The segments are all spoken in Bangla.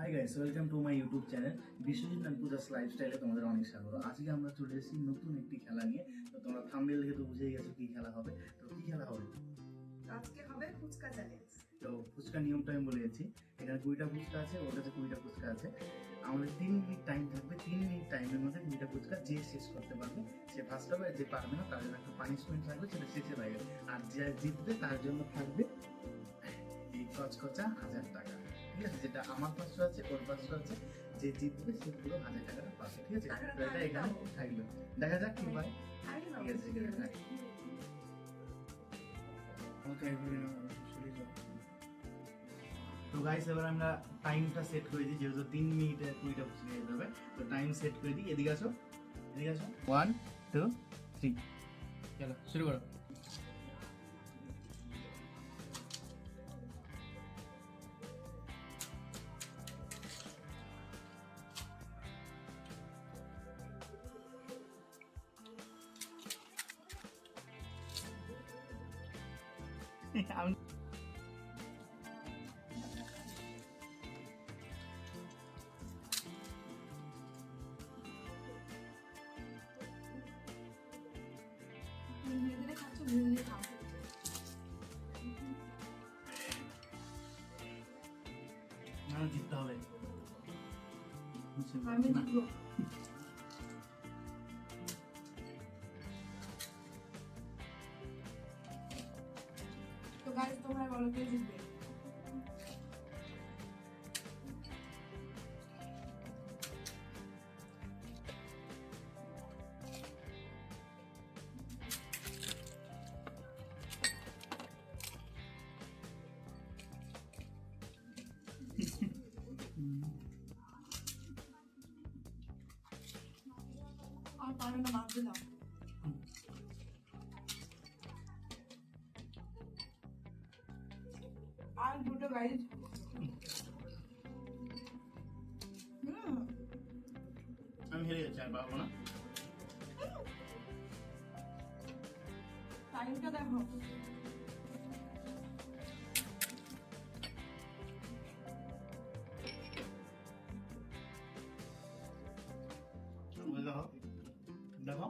High guys, welcome to my YouTube channel Biswajit নানপুদাস লাইফস্টাইলে তোমাদের অনেক স্বাগত। আজকে আমরা চলে এসেছি নতুন একটি খেলা নিয়ে। তো তোমরা থাম্বনেল দেখে তো বুঝেই গেছো কি খেলা হবে। তো কি খেলা হবে? আজকে হবে ফুচকা চ্যালেঞ্জ। তো ফুচকা নিয়মটা আমি বলে দিচ্ছি। এখানে 20টা ফুচকা আছে, ওর কাছে 20টা ফুচকা আছে। আমাদের 3 মিনিট টাইম থাকবে। 3 মিনিট টাইমের মধ্যে 20টা ফুচকা যে শেষ করতে পারবে সে ফার্স্ট হবে, আর যে পারবে না তার জন্য একটা পানিশমেন্ট থাকবে, সেটা শেষে পাইবে। আর যে জিতবে তার জন্য থাকবে এই কচকচা 1000 টাকা। ঠিক আছে, যেটা আমার পাঁচশো আছে, ওর পাঁচশো আছে। যে জিতবে সে পুরো 1000 টাকাটা পাবে। ঠিক আছে, তো এটা এখানে থাকলো, দেখা যাক কি পায়। ঠিক আছে, তো গাইস এবার আমরা টাইমটা সেট করে দিই, যেহেতু 3 মিনিটে 20টা ফুচকা যেতে হবে। তো টাইম সেট করে দিই। এদিকে আসো, এদিকে আসো। 1 2 3 চলো শুরু করো। আমি জিততে হবে। আমি জিতবো। তো গাইস তোমরা বলো কে জিতবে? আর পারো না, বাদ দিলাম। আর দুটো গাইস। আমি হেরে যাচ্ছি, আর পারবো না। টাইমটা দেখো। দেখো দেখো,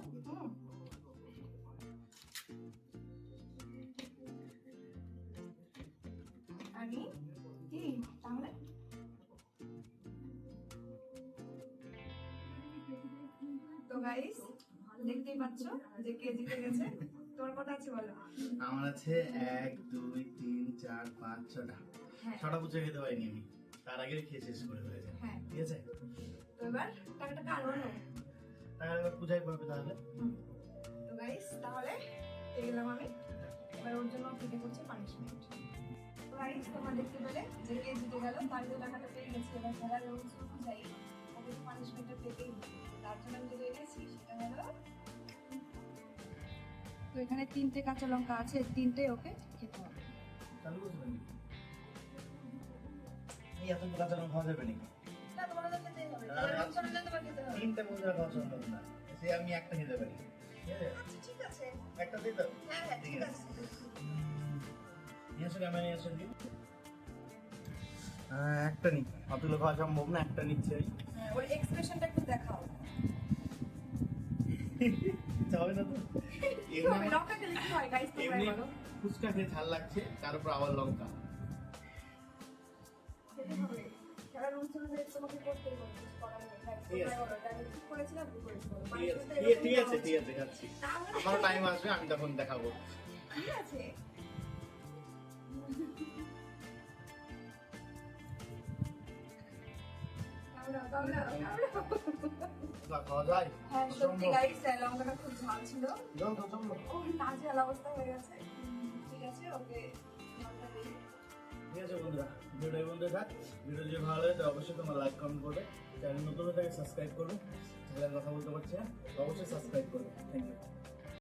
আমি কি তাহলে তো গাইস দেখতেই পাচ্ছ যে কে জিতে গেছে। তোমার কত আছে বলো? আমার আছে 1 2 3 4 5 6টা। হ্যাঁ। 6টা ফুচকা খেতে পারিনি আমি, তার আগে খেয়ে শেষ করে ফেলেছি। হ্যাঁ। ঠিক আছে, তো এবার টাকাটা কার হলো? তাহলে এবার পূজাই করবে তাহলে। তো গাইস তাহলে পেয়ে গেলাম আমি। এবার ওর জন্য ফিটে করছে পানিশমেন্ট। তো গাইস তোমরা দেখতে পেলে যে কে জিতে গেল, তার যে টাকাটা পেয়ে গেছে। এবার খেলার রুলস অনুযায়ী ওকে পানিশমেন্টটা পেতেই হবে। তার জন্য আমি যেটা এনেছি সেটা হলো, তো এখানে 3টে কাঁচা লঙ্কা আছে, 3টে ওকে খেতে হবে। চালু করতে পারি এই এত কাঁচা লঙ্কা খাওয়া যাবে নাকি? না তোমাদের তো খেতেই হবে। তাহলে লঙ্কা না তোমার খেতে হবে। 3টে মুদ্রা খাওয়া সম্ভব না, সে আমি একটা খেতে পারি। ঠিক আছে, আচ্ছা ঠিক আছে। একটা দিয়ে দাও। হ্যাঁ হ্যাঁ ঠিক আছে। নিয়ে আসো, ক্যামেরা নিয়ে আসো। একটা নি, অতগুলো খাওয়া সম্ভব না, একটা নিচ্ছে। হ্যাঁ ওর এক্সপ্রেশনটা একটু দেখাও। হবে না তো? হবে লঙ্কা খেলে কি হয় গাইস তোমরা এমনি বলো? ফুচকা খেয়ে ঝাল লাগছে, তার উপর আবার লঙ্কা। খেতে হবে। খেলার রুলস অনুযায়ী তোমাকে করতেই হবে, কিছু করার নেই। গাইস তোমরা বলো, আমি ঠিক করেছিলাম ভুল করেছিলাম। ঠিক আছে ঠিক আছে, খাচ্ছি। আমারও টাইম আসবে, আমি তখন দেখাবো। ঠিক আছে। খাওয়া যায়? হ্যাঁ সত্যি গাইস লঙ্কাটা খুব ঝাল ছিল। যাও তো চলো। ও নাজেহাল অবস্থা হয়ে গেছে। ঠিক আছে ওকে লঙ্কা দিই। ঠিক আছে বন্ধুরা, ভিডিও বন্ধু থাক। ভিডিও যদি ভালো লাগে তো অবশ্যই তোমরা লাইক কমেন্ট করবে। চ্যানেল নতুন হয়ে থাকে সাবস্ক্রাইব করবে। চ্যানেল কথা বলতে পারছি না, অবশ্যই সাবস্ক্রাইব করবে। Thank you.